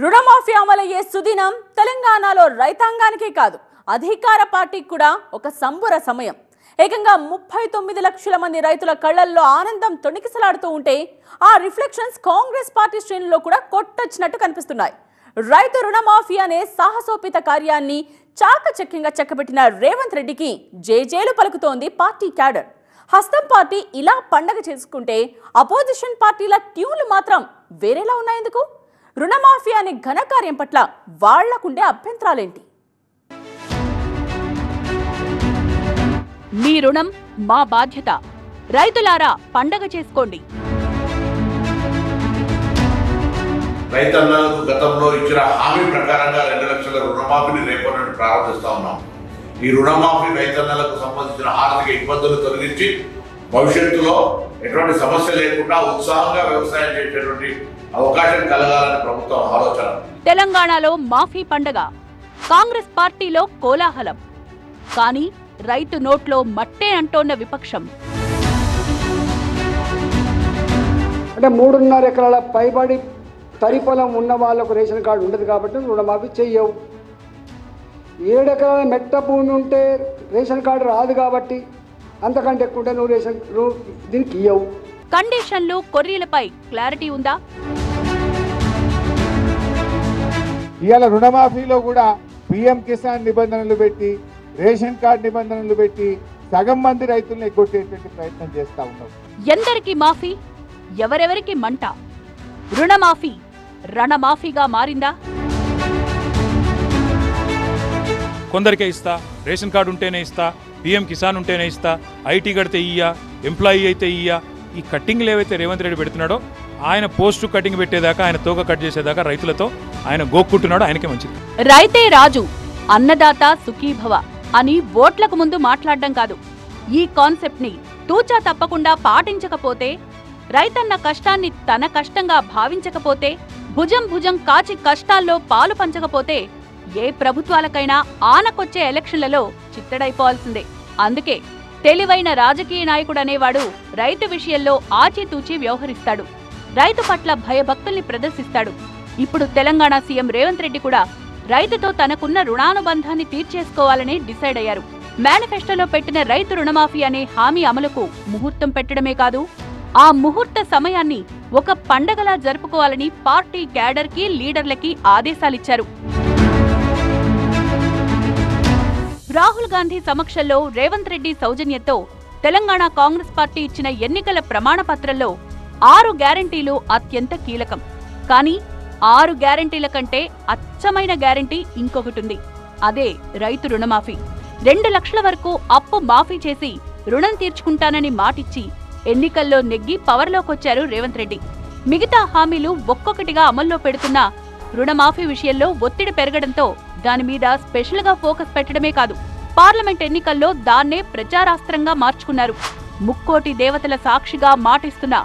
రుణమాఫీ అమలయ్యే సుదినం తెలంగాణలో రైతాంగానికే కాదు అధికార పార్టీకి కూడా ఒక సంబుర సమయం. ఏకంగా 39 లక్షల మంది రైతుల కళ్ళల్లో ఆనందం తొణికిసలాడుతూ ఉంటే ఆ రిఫ్లెక్షన్స్ కాంగ్రెస్ పార్టీ శ్రేణుల్లో కూడా కొట్టొచ్చినట్టు కనిపిస్తున్నాయి. రైతు రుణమాఫీ అనే సాహసోపేత కార్యాన్ని చాకచక్యంగా చెక్కబెట్టిన రేవంత్ రెడ్డికి జేజేలు పలుకుతోంది పార్టీ క్యాడర్. హస్తం పార్టీ ఇలా పండగ చేసుకుంటే అపోజిషన్ పార్టీల ట్యూన్లు మాత్రం వేరేలా ఉన్నాయెందుకు? రుణమాఫీ అనే ఘనకార్యం పట్ల వాళ్లకుండే అభ్యంతరాలేంటి? మీ రుణం మా బాధ్యత, రైతులారా పండగ చేసుకోండి. రైతన్నలకు గతంలో ఇచ్చిన హామీ ప్రకారంగా 2 లక్షల రుణమాఫీని రేపటి నుండి ప్రారంభిస్తా ఉన్నాం. ఈ రుణమాఫీ రైతన్నలకు సంబంధించిన ఆర్థిక ఇబ్బందులు తొలగించి భవిష్యత్తులో ఎటువంటి సమస్య లేకుండా ఉత్సాహంగా వ్యవసాయం చేసేటువంటి అవకాశం కలగాలని ప్రభుత్వం ఆలోచన. తెలంగాణలో మాఫీ పండగ, కాంగ్రెస్ పార్టీలో కోలాహలం. కానీ రైతు నోట్లో మట్టే అంటోన్న విపక్షం. అంటే 3.5 ఎకరాల పైబడి తరి పొలం ఉన్న వాళ్ళకు రేషన్ కార్డు ఉండదు కాబట్టి రుణమాఫీ చెయ్యవు. 7 ఎకరాల మెట్ట భూమి ఉంటే రేషన్ కార్డు రాదు కాబట్టి అంతకంటే ఎక్కువ ఉంటే నువ్వు దీనికి ఇయ్యవు. కండిషన్లు కొర్రీలపై క్లారిటీ ఉందా? ఇవాళ రుణమాఫీలో కూడా పిఎం కిసాన్ నిబంధనలు పెట్టి, రేషన్ కార్డు నిబంధనలు పెట్టి సగం మంది రైతులను ఎగ్గొట్టేటువంటి ప్రయత్నం చేస్తా ఉన్నాం. ఎందరికి మాఫీ, ఎవరెవరికి మంట? రుణమాఫీ రణమాఫీగా మారిందా? కొందరికే ఇస్తా, రేషన్ కార్డు ఉంటేనే ఇస్తా, పిఎం కిసాన్ ఉంటేనే ఇస్తా, ఐటీ కడితే ఇయ్యా, ఎంప్లాయీ అయితే ఇయ్యా. ఈ కట్టింగ్లు ఏవైతే రేవంత్ రెడ్డి పెడుతున్నాడో, ఆయన పోస్టు కటింగ్ పెట్టేదాకా, ఆయన తోక కట్ చేసేదాకా రైతులతో ఆయన గోక్కుంటున్నాడో ఆయనకే మంచిది. రైతే రాజు, అన్నదాత సుఖీభవ అని ఓట్లకు ముందు మాట్లాడడం కాదు. ఈ కాన్సెప్ట్ ని తూచా తప్పకుండా పాటించకపోతే, రైతన్న కష్టాన్ని తన కష్టంగా భావించకపోతే, భుజం భుజం కాచి కష్టాల్లో పాలు పంచకపోతే ఏ ప్రభుత్వాలకైనా ఆనకొచ్చే ఎలక్షన్లలో చిత్తడైపోవాల్సిందే. అందుకే తెలివైన రాజకీయ నాయకుడనేవాడు రైతు విషయంలో ఆచితూచి వ్యవహరిస్తాడు, రైతు పట్ల భయభక్తుల్ని ప్రదర్శిస్తాడు. ఇప్పుడు తెలంగాణ సీఎం రేవంత్ రెడ్డి కూడా రైతుతో తనకున్న రుణానుబంధాన్ని తీర్చేసుకోవాలని డిసైడ్ అయ్యారు. మేనిఫెస్టోలో పెట్టిన రైతు రుణమాఫీ అనే హామీ అమలుకు ముహూర్తం పెట్టడమే కాదు, ఆ ముహూర్త సమయాన్ని ఒక పండగలా జరుపుకోవాలని పార్టీ క్యాడర్కి, లీడర్లకి ఆదేశాలిచ్చారు. రాహుల్ గాంధీ సమక్షంలో రేవంత్ రెడ్డి సౌజన్యంతో తెలంగాణ కాంగ్రెస్ పార్టీ ఇచ్చిన ఎన్నికల ప్రమాణ పత్రంలో 6 గ్యారంటీలు అత్యంత కీలకం. కానీ 6 గ్యారంటీల కంటే అచ్చమైన గ్యారంటీ ఇంకొకటుంది. అదే రైతు రుణమాఫీ. 2 లక్షల వరకు అప్పు మాఫీ చేసి రుణం తీర్చుకుంటానని మాటిచ్చి ఎన్నికల్లో నెగ్గి పవర్లోకొచ్చారు రేవంత్ రెడ్డి. మిగతా హామీలు ఒక్కొక్కటిగా అమల్లో పెడుతున్నా రుణమాఫీ విషయంలో ఒత్తిడి పెరగడంతో దానిమీద స్పెషల్గా ఫోకస్ పెట్టడమే కాదు, పార్లమెంట్ ఎన్నికల్లో దాన్నే ప్రచారాస్త్రంగా మార్చుకున్నారు. ముక్కోటి దేవతల సాక్షిగా మాటిస్తున్న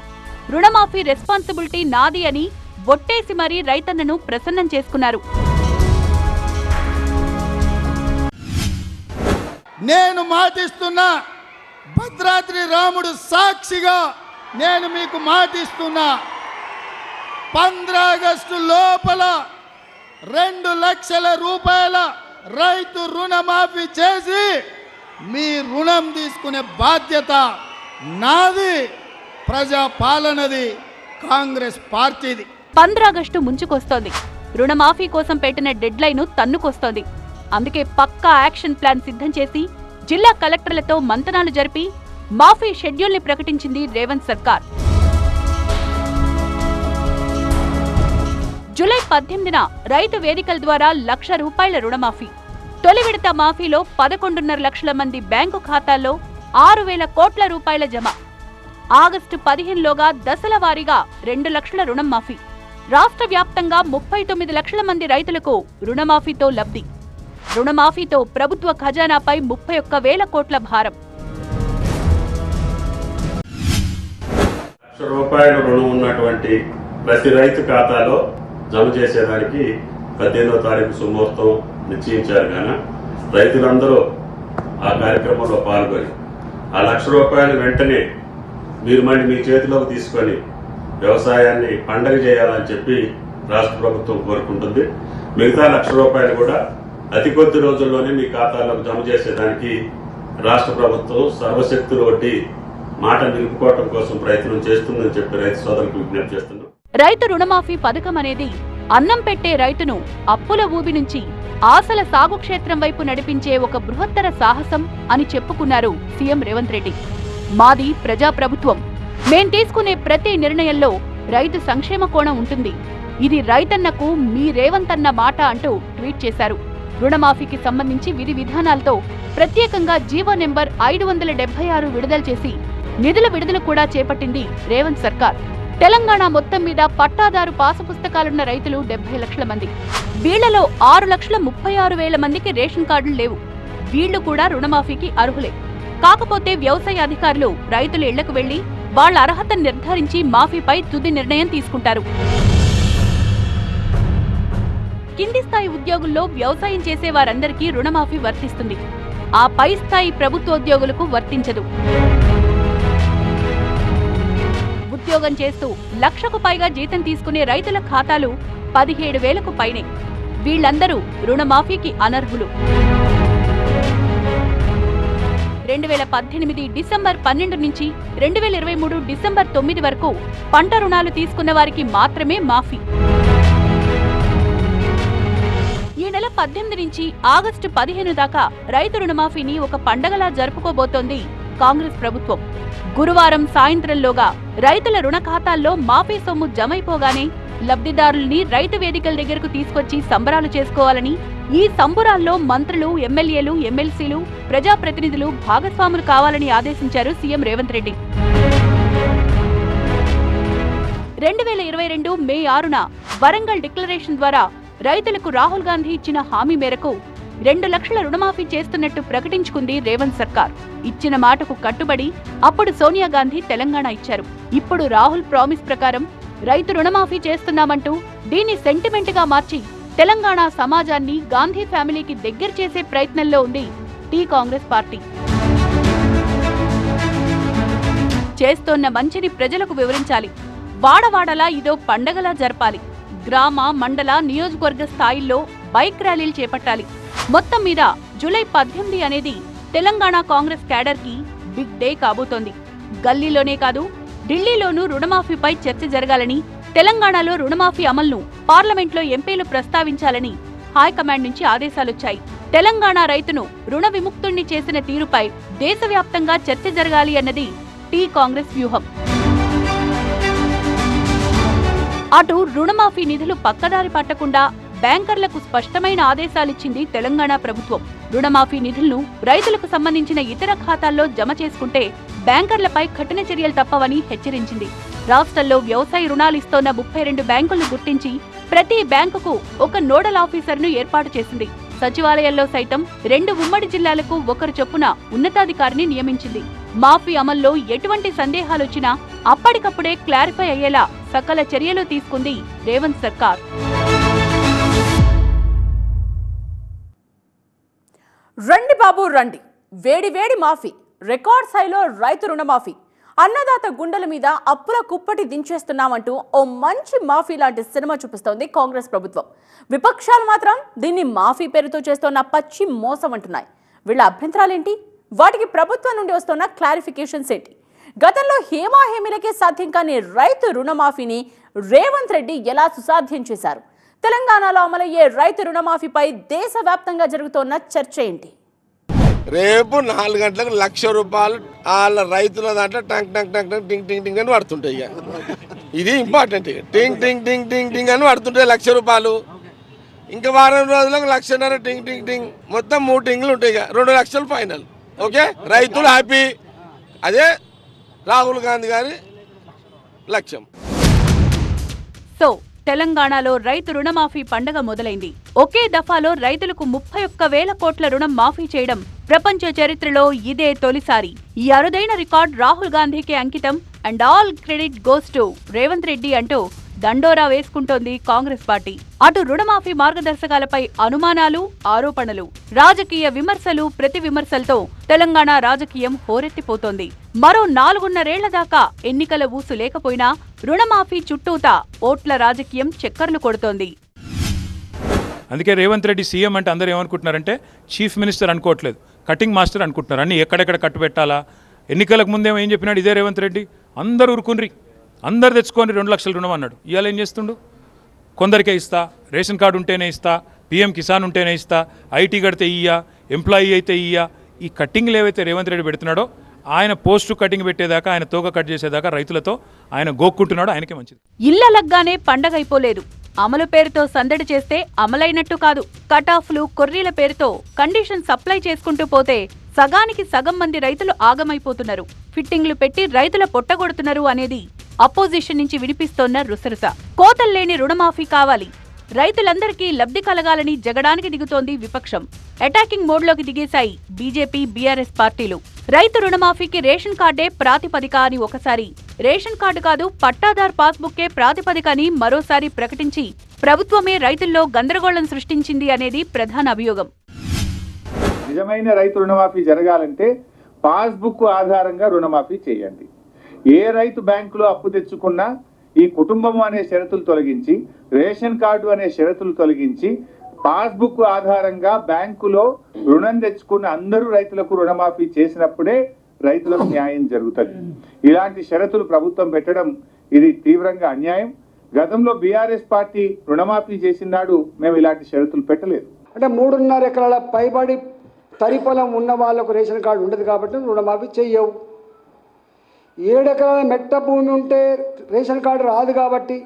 రుణమాఫీ రెస్పాన్సిబిలిటీ నాది అని ఒట్టేసి మరీ రైతన్నను ప్రసన్నం చేసుకున్నారు. నేను మాటిస్తున్నా, భద్రాద్రి రాముడు సాక్షిగా నేను మీకు మాటిస్తున్నా, 15 ఆగస్టు లోపల 2 లక్షల రూపాయల రైతు రుణమాఫీ చేసి మీ రుణం తీసుకునే బాధ్యత నాది, ప్రజా పాలనది, కాంగ్రెస్ పార్టీది. 15 ఆగస్టు ముంచుకొస్తోంది. రుణమాఫీ కోసం పెట్టిన డెడ్ లైన్ తన్నుకొస్తోంది. అందుకే పక్కా యాక్షన్ ప్లాన్ సిద్ధం చేసి జిల్లా కలెక్టర్లతో మంతనాలు జరిపి మాఫీ షెడ్యూల్ని ప్రకటించింది రేవంత్ సర్కార్. జూలై 18న రైతు వేదికల ద్వారా 1 లక్ష రూపాయల రుణమాఫీ. తొలి విడత మాఫీలో 11.5 లక్షల మంది బ్యాంకు ఖాతాల్లో 6,000 కోట్ల రూపాయల జమ. ఆగస్టు 15లోగా దశల వారీగా 2 లక్షల రుణం మాఫీ. రాష్ట్ర వ్యాప్తంగా 39 లక్షల మంది రైతులకు రుణమాఫీతో లబ్ధి. రుణమాఫీతో ప్రభుత్వ ఖజానాపై 31,000 కోట్ల భారం. ₹1 రుణం ఉన్నటువంటి ప్రతి రైతు ఖాతాలో జమ చేసేదానికి 18వ తారీఖు సుముహూర్తం నిశ్చయించారు. కానీ రైతులందరూ ఆ కార్యక్రమంలో పాల్గొని ఆ ₹1,00,000 వెంటనే మీరు మళ్ళీ మీ చేతిలోకి తీసుకొని వ్యవసాయాన్ని పండగ చేయాలని చెప్పి రాష్ట్ర ప్రభుత్వం కోరుకుంటుంది. మిగతా 1,00,000 రూపాయలు కూడా అతి కొద్ది రోజుల్లోనే మీ ఖాతాలకు జమ చేసేదానికి రాష్ట్ర ప్రభుత్వం సర్వశక్తులు వడ్డీ మాట నిలుపుకోవడం కోసం ప్రయత్నం చేస్తుందని చెప్పి రైతు సోదరులకు విజ్ఞప్తి చేస్తున్నాం. రైతు రుణమాఫీ పథకం అనేది అన్నం పెట్టే రైతును అప్పుల ఊబి నుంచి ఆశల సాగు క్షేత్రం వైపు నడిపించే ఒక బృహత్తర సాహసం అని చెప్పుకున్నారు సీఎం రేవంత్ రెడ్డి. మాది ప్రజాప్రభుత్వం, మేం తీసుకునే ప్రతి నిర్ణయంలో రైతు సంక్షేమ కోణం ఉంటుంది, ఇది రైతన్నకు మీ రేవంత్ అన్న మాట అంటూ ట్వీట్ చేశారు. రుణమాఫీకి సంబంధించి విధి విధానాలతో ప్రత్యేకంగా జీవో నెంబర్ 576 విడుదల చేసి నిధుల విడుదల కూడా చేపట్టింది రేవంత్ సర్కార్. తెలంగాణ మొత్తం మీద పట్టాదారు పాసు పుస్తకాలున్న రైతులు 70 లక్షల మంది. వీళ్లలో 6,36,000 మందికి రేషన్ కార్డులు లేవు. వీళ్లు కూడా రుణమాఫీకి అర్హులే. కాకపోతే వ్యవసాయ అధికారులు రైతుల ఇళ్లకు వెళ్లి వాళ్ల అర్హతను నిర్ధారించి మాఫీపై తుది నిర్ణయం తీసుకుంటారు. కింది స్థాయి ఉద్యోగుల్లో వ్యవసాయం చేసే వారందరికీ రుణమాఫీ వర్తిస్తుంది. ఆ పై స్థాయి ప్రభుత్వోద్యోగులకు వర్తించదు. ఉద్యోగం చేస్తూ 1,00,000కు పైగా జీతం తీసుకునే రైతుల ఖాతాలు 17,000కు పైనే. వీళ్లందరూ రుణమాఫీకి అనర్హులు. 2018 డిసెంబర్ 12 నుంచి 2023 డిసెంబర్ 9 వరకు పంట రుణాలు తీసుకున్న వారికి మాత్రమే మాఫీ. ఈ నెల 18 నుంచి ఆగస్టు 15 దాకా రైతు రుణమాఫీని ఒక పండగలా జరుపుకోబోతోంది కాంగ్రెస్ ప్రభుత్వం. గురువారం సాయంత్రంలోగా రైతుల రుణ ఖాతాల్లో మాఫీ సొమ్ము జమైపోగానే లబ్ధిదారుల్ని రైతు వేదికల దగ్గరకు తీసుకొచ్చి సంబరాలు చేసుకోవాలని, ఈ సంబరాల్లో మంత్రులు, ఎమ్మెల్యేలు, ఎమ్మెల్సీలు, ప్రజాప్రతినిధులు భాగస్వాములు కావాలని ఆదేశించారు సీఎం రేవంత్ రెడ్డి. 2022 మే 6న వరంగల్ డిక్లరేషన్ ద్వారా రైతులకు రాహుల్ గాంధీ ఇచ్చిన హామీ మేరకు 2 లక్షల రుణమాఫీ చేస్తున్నట్టు ప్రకటించుకుంది రేవంత్ సర్కార్. ఇచ్చిన మాటకు కట్టుబడి అప్పుడు సోనియా గాంధీ తెలంగాణ ఇచ్చారు. ఇప్పుడు రాహుల్ ప్రామిస్ ప్రకారం రైతు రుణమాఫీ చేస్తున్నామంటూ దీన్ని సెంటిమెంట్ గా మార్చి తెలంగాణ సమాజాన్ని గాంధీ ఫ్యామిలీకి దగ్గర చేసే ప్రయత్నంలో ఉంది టీ కాంగ్రెస్ పార్టీ. చేస్తోన్న మంచిని ప్రజలకు వివరించాలి. వాడవాడలా ఇదో పండగలా జరపాలి. గ్రామ, మండల, నియోజకవర్గ స్థాయిల్లో బైక్ ర్యాలీలు చేపట్టాలి. మొత్తం మీద జూలై 18 అనేది తెలంగాణ కాంగ్రెస్ క్యాడర్ కి బిగ్ డే కాబోతోంది. గల్లీలోనే కాదు, ఢిల్లీలోనూ రుణమాఫీపై చర్చ జరగాలని, తెలంగాణలో రుణమాఫీ అమలును పార్లమెంట్లో ఎంపీలు ప్రస్తావించాలని హైకమాండ్ నుంచి ఆదేశాలొచ్చాయి. తెలంగాణ రైతును రుణ విముక్తుణ్ణి చేసిన తీరుపై దేశవ్యాప్తంగా చర్చ జరగాలి అన్నది టీ కాంగ్రెస్ వ్యూహం. అటు రుణమాఫీ నిధులు పక్కదారి పట్టకుండా బ్యాంకర్లకు స్పష్టమైన ఆదేశాలిచ్చింది తెలంగాణ ప్రభుత్వం. రుణమాఫీ నిధులను రైతులకు సంబంధించిన ఇతర ఖాతాల్లో జమ చేసుకుంటే బ్యాంకర్లపై కఠిన చర్యలు తప్పవని హెచ్చరించింది. రాష్ట్రంలో వ్యవసాయ రుణాలు ఇస్తోన్న 32 బ్యాంకులను గుర్తించి ప్రతి బ్యాంకుకు ఒక నోడల్ ఆఫీసర్ను ఏర్పాటు చేసింది. సచివాలయాల్లో సైతం 2 ఉమ్మడి జిల్లాలకు ఒకరు చొప్పున ఉన్నతాధికారిని నియమించింది. మాఫీ అమల్లో ఎటువంటి సందేహాలొచ్చినా అప్పటికప్పుడే క్లారిఫై అయ్యేలా సకల చర్యలు తీసుకుంది రేవంత్ సర్కార్. రండి బాబు రండి, వేడి వేడి మాఫీ, రికార్డ్ స్థాయిలో రైతు రుణమాఫీ, అన్నదాత గుండెల మీద అప్పుల కుప్పటి దించేస్తున్నామంటూ ఓ మంచి మాఫీ లాంటి సినిమా చూపిస్తోంది కాంగ్రెస్ ప్రభుత్వం. విపక్షాలు మాత్రం దీన్ని మాఫీ పేరుతో చేస్తోన్న పచ్చి మోసం అంటున్నాయి. వీళ్ళ అభ్యంతరాలేంటి? వాటికి ప్రభుత్వం నుండి వస్తున్న క్లారిఫికేషన్స్ ఏంటి? గతంలో హేమాహేమిలకే సాధ్యం కాని రైతు రుణమాఫీని రేవంత్ రెడ్డి ఎలా సుసాధ్యం చేశారు? తెలంగాణలో అమలయ్యే రైతు రుణమాఫీపై దేశవ్యాప్తంగా జరుగుతోన్న చర్చ ఏంటి? రేపు 4 గంటలకు 1,00,000 రూపాయలు వాళ్ళ రైతుల దాంట్లో టంక్ టంక్ టంక్ టంక్ టింగ్ టింగ్ టింగ్ అని పడుతుంటాయి. ఇక ఇది ఇంపార్టెంట్. ఇక టింగ్ టింగ్ టింగ్ టింగ్ టింగ్ అని పడుతుంటాయి 1,00,000 రూపాయలు. ఇంకా వారం రోజులకు 1,50,000 టింగ్ టింగ్ టింగ్, మొత్తం 3 టింగ్లు ఉంటాయి. ఇక 2 లక్షలు ఫైనల్. ఓకే, రైతులు హ్యాపీ. అదే రాహుల్ గాంధీ గారి లక్ష్యం. సో తెలంగాణలో రైతు రుణమాఫీ పండగ మొదలైంది. ఒకే దఫాలో రైతులకు 31,000 కోట్ల రుణం మాఫీ చేయడం ప్రపంచ చరిత్రలో ఇదే తొలిసారి. ఈ అరుదైన రికార్డ్ రాహుల్ గాంధీకి అంకితం and all credit goes to Revanth Reddy అంటూ దండోరా వేసుకుంటోంది కాంగ్రెస్ పార్టీ. అటు రుణమాఫీ మార్గదర్శకాలపై అనుమానాలు, ఆరోపణలు, రాజకీయ విమర్శలు, ప్రతి విమర్శలతో తెలంగాణ రాజకీయం హోరెత్తిపోతోంది. మరో 4.5 దాకా ఎన్నికల ఊసు లేకపోయినా రుణమాఫీ చుట్టూతా ఓట్ల రాజకీయం చక్కర్లు కొడుతోంది. అందుకే రేవంత్ రెడ్డి సీఎం అంటే అందరూ ఏమనుకుంటున్నారంటే చీఫ్ మినిస్టర్ అనుకోవట్లేదు, కటింగ్ మాస్టర్ అనుకుంటున్నారు. అన్ని ఎక్కడెక్కడ కట్టు పెట్టాలా. ఎన్నికలకు ముందేమో ఏం చెప్పినాడు ఇదే రేవంత్ రెడ్డి, అందరూ ఊరుకుని అందరు తెచ్చుకొని 2 లక్షల రుణం అన్నాడు. ఇవాళ ఏం చేస్తుండు, కొందరికే ఇస్తా, రేషన్ కార్డు ఉంటేనే ఇస్తా, పీఎం కిసాన్ ఉంటేనే ఇస్తా, ఐటీ కడితే ఇయ్యా, ఎంప్లాయీ అయితే ఇయ్యా. ఈ కట్టింగ్లు ఏవైతే రేవంత్ రెడ్డి పెడుతున్నాడో ఆయన పోస్టు కటింగ్ పెట్టేదాకా, ఆయన తోక కట్ చేసేదాకా రైతులతో ఆయన గోక్కుంటున్నాడు. ఆయనకే మంచిది. ఇళ్లలగ్గానే పండగైపోలేదు. అమలు పేరుతో సందడి చేస్తే అమలైనట్టు కాదు. కటాఫ్లు, కొర్రీల పేరుతో కండిషన్ సప్లై చేసుకుంటూ పోతే సగానికి సగం మంది రైతులు ఆగమైపోతున్నారు. ఫిట్టింగ్లు పెట్టి రైతుల పొట్టగొడుతున్నారు అనేది అపోజిషన్ నుంచి వినిపిస్తోన్న రుసరుస. కోతల్లేని రుణమాఫీ కావాలి, రైతులందరికీ లబ్ధి కలగాలని జగడానికి దిగుతోంది విపక్షం. అటాకింగ్ మోడ్లోకి దిగేశాయి బీజేపీ, బీఆర్ఎస్ పార్టీలు. రైతు రుణమాఫీకి రేషన్ కార్డే ప్రాతిపదిక అని ఒకసారి, రేషన్ కార్డు కాదు పట్టాదార్ పాస్బుక్కే ప్రాతిపదిక అని మరోసారి ప్రకటించి ప్రభుత్వమే రైతుల్లో గందరగోళం సృష్టించింది అనేది ప్రధాన అభియోగం. నిజమైన రైతు రుణమాఫీ జరగాలంటే పాస్బుక్ ఆధారంగా రుణమాఫీ చేయండి. ఏ రైతు బ్యాంకులో అప్పు తెచ్చుకున్నా ఈ కుటుంబం అనే షరతులు తొలగించి, రేషన్ కార్డు అనే షరతులు తొలగించి, పాస్బుక్ ఆధారంగా బ్యాంకులో రుణం తెచ్చుకున్న అందరూ రైతులకు రుణమాఫీ చేసినప్పుడే రైతులకు న్యాయం జరుగుతుంది. ఇలాంటి షరతులు ప్రభుత్వం పెట్టడం ఇది తీవ్రంగా అన్యాయం. గతంలో బీఆర్ఎస్ పార్టీ రుణమాఫీ చేసినాడు మేము ఇలాంటి షరతులు పెట్టలేదు. అంటే 3.5 ఎకరాల పైబడి తరి పొలం ఉన్న వాళ్ళకు రేషన్ కార్డు ఉండదు కాబట్టి రుణమాఫీ చెయ్యవు. 7 ఎకరాల మెట్ట భూమి ఉంటే రేషన్ కార్డు రాదు కాబట్టి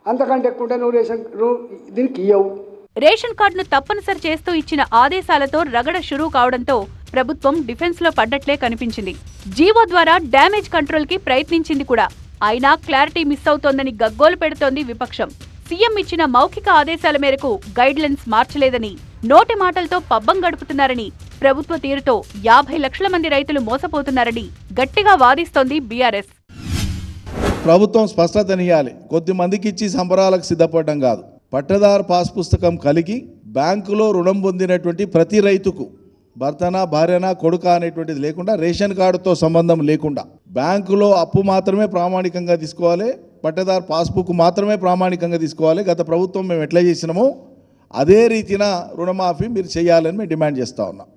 అంతకంటే ఎక్కువ ఉంటే నువ్వు దీనికి ఇయ్యవు. రేషన్ కార్డును తప్పనిసరి చేస్తూ ఇచ్చిన ఆదేశాలతో రగడ షురూ కావడంతో ప్రభుత్వం డిఫెన్స్ లో పడ్డట్లే కనిపించింది. జీవో ద్వారా డ్యామేజ్ కంట్రోల్ కి ప్రయత్నించింది కూడా. అయినా క్లారిటీ మిస్ అవుతోందని గగ్గోలు పెడుతోంది విపక్షం. సీఎం ఇచ్చిన మౌఖిక ఆదేశాల మేరకు గైడ్ లైన్స్ మార్చలేదని, నోటి మాటలతో పబ్బం గడుపుతున్నారని, ప్రభుత్వ తీరుతో 50 లక్షల మంది రైతులు మోసపోతున్నారని గట్టిగా వాదిస్తోంది బీఆర్ఎస్. ప్రభుత్వం స్పష్టతనియాలి. కొద్ది మందికి ఇచ్చి సంబరాలకు సిద్ధపడడం కాదు. పట్టదారు పాస్ పుస్తకం కలిగి బ్యాంకులో రుణం పొందినటువంటి ప్రతి రైతుకు భర్తనా, భార్యనా, కొడుక అనేటువంటిది లేకుండా, రేషన్ కార్డుతో సంబంధం లేకుండా బ్యాంకులో అప్పు మాత్రమే ప్రామాణికంగా తీసుకోవాలి, పట్టదారు పాస్బుక్ మాత్రమే ప్రామాణికంగా తీసుకోవాలి. గత ప్రభుత్వం మేము ఎట్లా చేసినామో అదే రీతిన రుణమాఫీ మీరు చేయాలని మేము డిమాండ్ చేస్తూ ఉన్నాం.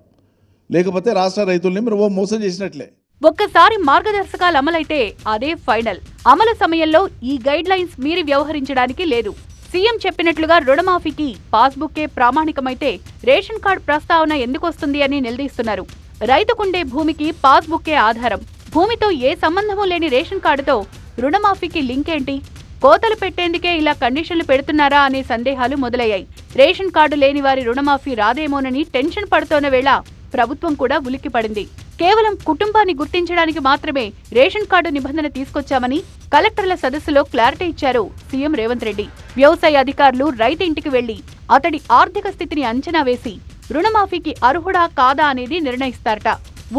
లేకపోతే రాష్ట్ర రైతుల్ని మీరు మోసం చేసినట్లే. ఒక్కసారి మార్గదర్శకాలు అమలైతే అదే ఫైనల్. అమలు సమయంలో ఈ గైడ్ లైన్స్ మీరి వ్యవహరించడానికి లేదు. సీఎం చెప్పినట్లుగా రుణమాఫీకి పాస్బుక్కే ప్రామాణికమైతే రేషన్ కార్డు ప్రస్తావన ఎందుకొస్తుంది అని నిలదీస్తున్నారు. రైతుకుండే భూమికి పాస్బుక్కే ఆధారం. భూమితో ఏ సంబంధమూ లేని రేషన్ కార్డుతో రుణమాఫీకి లింక్ ఏంటి? కోతలు పెట్టేందుకే ఇలా కండిషన్లు పెడుతున్నారా అనే సందేహాలు మొదలయ్యాయి. రేషన్ కార్డు లేని వారి రుణమాఫీ రాదేమోనని టెన్షన్ పడుతోన్న వేళ ప్రభుత్వం కూడా ఉలిక్కిపడింది. కేవలం కుటుంబాన్ని గుర్తించడానికి మాత్రమే రేషన్ కార్డు నిబంధన తీసుకొచ్చామని కలెక్టర్ల సదస్సులో క్లారిటీ ఇచ్చారు సీఎం రేవంత్ రెడ్డి. వ్యవసాయ అధికారులు రైతు ఇంటికి వెళ్లి అతడి ఆర్థిక స్థితిని అంచనా వేసి రుణమాఫీకి అర్హుడా కాదా అనేది నిర్ణయిస్తారట.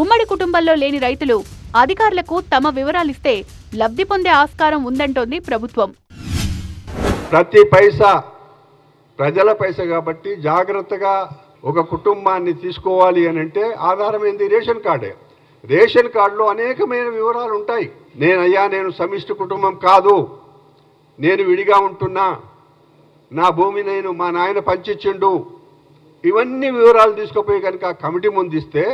ఉమ్మడి కుటుంబంలో లేని రైతులు అధికారులకు తమ వివరాలిస్తే లబ్ధి పొందే ఆస్కారం ఉందంటోంది ప్రభుత్వం. ప్రతి పైసా ప్రజల పైసా కాబట్టి జాగ్రత్తగా ఒక కుటుంబాన్ని తీసుకోవాలి అని అంటే ఆధారం ఏంది? రేషన్ కార్డే. రేషన్ కార్డులో అనేకమైన వివరాలు ఉంటాయి. నేను సమిష్టి కుటుంబం కాదు, నేను విడిగా ఉంటున్నా, నా భూమి నేను మా నాయన పంచిచ్చిండు, ఇవన్నీ వివరాలు తీసుకుపోయి కనుక కమిటీ ముందిస్తే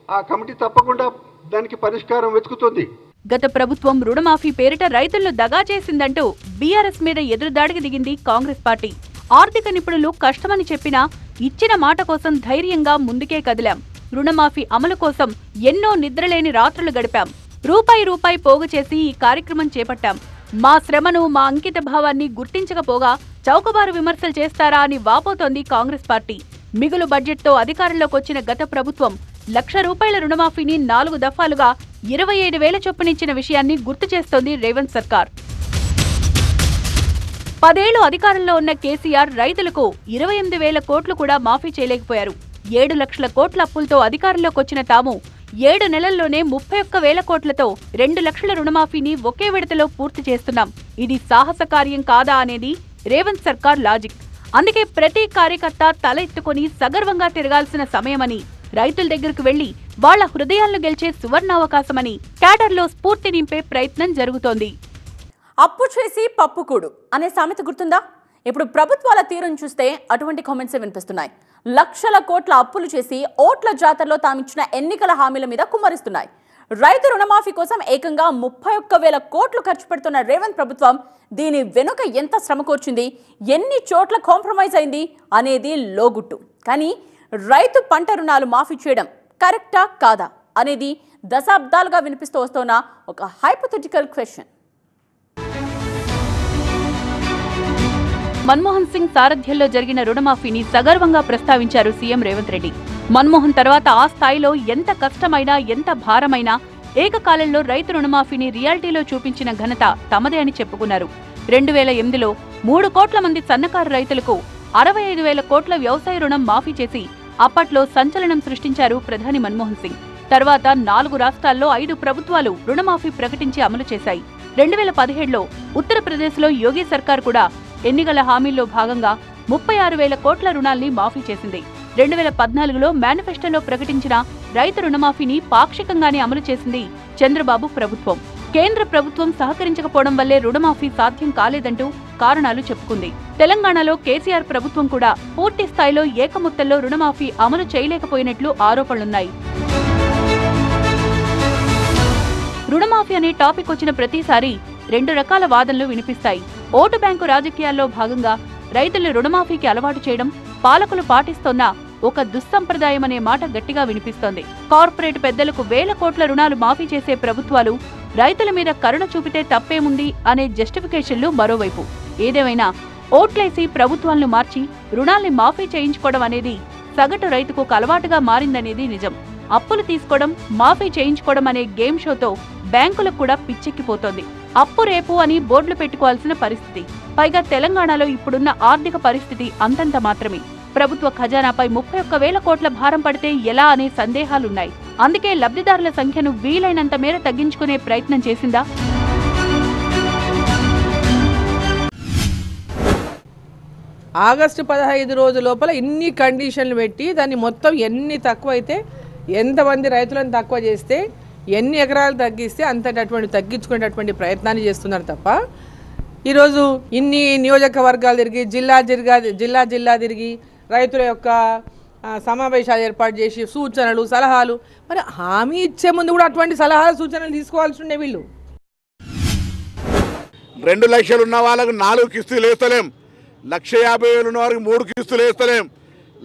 ఆ కమిటీ తప్పకుండా దానికి పరిష్కారం వెతుకుతుంది. గత ప్రభుత్వం రుణమాఫీ పేరిట రైతులను దగా చేసిందంటూ బీఆర్ఎస్ మీద ఎదురుదాడికి దిగింది కాంగ్రెస్ పార్టీ. ఆర్థిక నిపుణులు కష్టమని చెప్పినా ఇచ్చిన మాట కోసం ధైర్యంగా ముందుకే కదిలాం. రుణమాఫీ అమలు కోసం ఎన్నో నిద్రలేని రాత్రులు గడిపాం. రూపాయి పోగు చేసి ఈ కార్యక్రమం చేపట్టాం. మా శ్రమను, మా అంకిత భావాన్ని గుర్తించకపోగా చౌకబారు విమర్శలు చేస్తారా అని వాపోతోంది కాంగ్రెస్ పార్టీ. మిగులు బడ్జెట్తో అధికారంలోకి వచ్చిన గత ప్రభుత్వం ₹1,00,000 రుణమాఫీని 4 దఫాలుగా 25,000 చొప్పునిచ్చిన విషయాన్ని గుర్తు చేస్తోంది రేవంత్ సర్కార్. 10 ఏళ్లు అధికారంలో ఉన్న కేసీఆర్ రైతులకు 28,000 కోట్లు కూడా మాఫీ చేయలేకపోయారు. 7 లక్షల కోట్ల అప్పులతో అధికారంలోకొచ్చిన తాము 7 నెలల్లోనే 31,000 కోట్లతో 2 లక్షల రుణమాఫీని ఒకే విడతలో పూర్తి చేస్తున్నాం. ఇది సాహస కార్యం కాదా అనేది రేవంత్ సర్కార్ లాజిక్. అందుకే ప్రతి కార్యకర్త తల ఎత్తుకుని సగర్వంగా తిరగాల్సిన సమయమని రైతుల దగ్గరకు వెళ్లి వాళ్ల హృదయాలను గెలిచే సువర్ణావకాశమని క్యాడర్లో స్ఫూర్తి నింపే ప్రయత్నం జరుగుతోంది. అప్పు చేసి పప్పుకూడు అనే సామెత గుర్తుందా? ఇప్పుడు ప్రభుత్వాల తీరును చూస్తే అటువంటి కామెంట్సే వినిపిస్తున్నాయి. లక్షల కోట్ల అప్పులు చేసి ఓట్ల జాతరలో తామిచ్చిన ఎన్నికల హామీల మీద కుమ్మరిస్తున్నాయి. రైతు రుణమాఫీ కోసం ఏకంగా 31,000 కోట్లు ఖర్చు పెడుతున్న రేవంత్ ప్రభుత్వం దీని వెనుక ఎంత శ్రమ కోర్చింది, ఎన్ని చోట్ల కాంప్రమైజ్ అయింది అనేది లోగుట్టు. కానీ రైతు పంట రుణాలు మాఫీ చేయడం కరెక్టా కాదా అనేది దశాబ్దాలుగా వినిపిస్తూ వస్తున్న ఒక హైపోథెటికల్ క్వశ్చన్. మన్మోహన్ సింగ్ సారథ్యంలో జరిగిన రుణమాఫీని సగర్వంగా ప్రస్తావించారు సీఎం రేవంత్ రెడ్డి. మన్మోహన్ తర్వాత ఆ స్థాయిలో ఎంత కష్టమైనా ఎంత భారమైనా ఏకకాలంలో రైతు రుణమాఫీని రియాలిటీలో చూపించిన ఘనత తమదే అని చెప్పుకున్నారు. 2008లో 3 కోట్ల మంది సన్నకారు రైతులకు 65,000 కోట్ల వ్యవసాయ రుణం మాఫీ చేసి అప్పట్లో సంచలనం సృష్టించారు ప్రధాని మన్మోహన్ సింగ్. తర్వాత 4 రాష్ట్రాల్లో 5 ప్రభుత్వాలు రుణమాఫీ ప్రకటించి అమలు చేశాయి. 2017లో ఉత్తరప్రదేశ్లో యోగి సర్కార్ కూడా ఎన్నికల హామీల్లో భాగంగా 36,000 కోట్ల రుణాల్ని మాఫీ చేసింది. 2014లో మేనిఫెస్టోలో ప్రకటించిన రైతు రుణమాఫీని పాక్షికంగానే అమలు చేసింది చంద్రబాబు ప్రభుత్వం. కేంద్ర ప్రభుత్వం సహకరించకపోవడం వల్లే రుణమాఫీ సాధ్యం కాలేదంటూ కారణాలు చెప్పుకుంది. తెలంగాణలో కేసీఆర్ ప్రభుత్వం కూడా పూర్తి స్థాయిలో ఏకముత్తల్లో రుణమాఫీ అమలు చేయలేకపోయినట్లు ఆరోపణలున్నాయి. రుణమాఫీ అనే టాపిక్ వచ్చిన ప్రతిసారి 2 రకాల వాదనలు వినిపిస్తాయి. ఓటు బ్యాంకు రాజకీయాల్లో భాగంగా రైతులు రుణమాఫీకి అలవాటు చేయడం పాలకులు పాటిస్తోన్న ఒక దుస్సంప్రదాయమనే మాట గట్టిగా వినిపిస్తోంది. కార్పొరేట్ పెద్దలకు 1,000 కోట్ల రుణాలు మాఫీ చేసే ప్రభుత్వాలు రైతుల మీద కరుణ చూపితే తప్పేముంది అనే జస్టిఫికేషన్లు మరోవైపు. ఏదేమైనా ఓట్లేసి ప్రభుత్వాలను మార్చి రుణాల్ని మాఫీ చేయించుకోవడం అనేది సగటు రైతుకు ఒక అలవాటుగా మారిందనేది నిజం. అప్పులు తీసుకోవడం, మాఫీ చేయించుకోవడం అనే గేమ్ షోతో బ్యాంకులకు కూడా పిచ్చెక్కిపోతోంది. అప్పు రేపు అని బోర్డులు పెట్టుకోవాల్సిన పరిస్థితి. పైగా తెలంగాణలో ఇప్పుడున్న ఆర్థిక పరిస్థితి అంతంత మాత్రమే. ప్రభుత్వ ఖజానాపై 31,000 కోట్ల భారం పడితే ఎలా అనే సందేహాలున్నాయి. అందుకే లబ్ధిదారుల సంఖ్యను వీలైనంత మేర తగ్గించుకునే ప్రయత్నం చేసిందా? ఆగస్టు 15 రోజుల లోపల ఇన్ని కండిషన్లు పెట్టి దాన్ని మొత్తం ఎన్ని తక్కువైతే, ఎంతమంది రైతులను తక్కువ చేస్తే, ఎన్ని ఎకరాలు తగ్గిస్తే అంతటటువంటి తగ్గించుకునేటటువంటి ప్రయత్నాన్ని చేస్తున్నారు తప్ప ఈరోజు ఇన్ని నియోజకవర్గాలు తిరిగి జిల్లా తిరిగి రైతుల యొక్క సమావేశాలు ఏర్పాటు చేసి సూచనలు సలహాలు, మరి హామీ ఇచ్చే ముందు కూడా అటువంటి సలహాలు సూచనలు తీసుకోవాల్సి ఉండే. వీళ్ళు 2 లక్షలు ఉన్న వాళ్ళకు 4 కిస్తులు వేస్తలేం, 1,50,000 ఉన్న వారికి 3 కిస్తులు వేస్తలేం,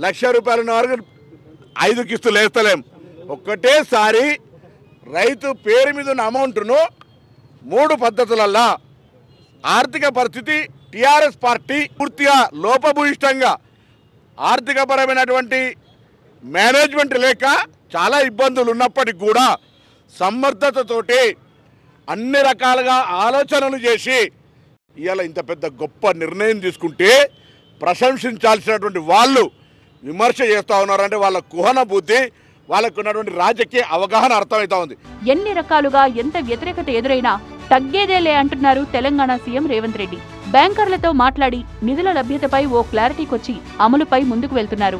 ₹1,00,000 ఉన్న వారికి 5 కిస్తులు వేస్తలేం. ఒక్కటేసారి రైతు పేరు మీద ఉన్న అమౌంట్ను 3 పద్ధతులల్లా ఆర్థిక పరిస్థితి టీఆర్ఎస్ పార్టీ పూర్తిగా లోపభూయిష్టంగా ఆర్థికపరమైనటువంటి మేనేజ్మెంట్ లేక చాలా ఇబ్బందులు ఉన్నప్పటికీ కూడా సమర్థతతోటి అన్ని రకాలుగా ఆలోచనలు చేసి ఇవాళ ఇంత పెద్ద గొప్ప నిర్ణయం తీసుకుంటే ప్రశంసించాల్సినటువంటి వాళ్ళు విమర్శ చేస్తూ ఉన్నారంటే వాళ్ళ కుహన బుద్ధి, వాళ్ళకు ఉన్నటువంటి రాజకీయ అవగాహన అర్థమవుతా ఉంది. ఎన్ని రకాలుగా ఎంత వ్యతిరేకత ఎదురైనా తగ్గేదేలే అంటున్నారు తెలంగాణ సీఎం రేవంత్ రెడ్డి. బ్యాంకర్లతో మాట్లాడి నిధుల లభ్యతపై ఓ క్లారిటీకొచ్చి అమలుపై ముందుకు వెళ్తున్నారు.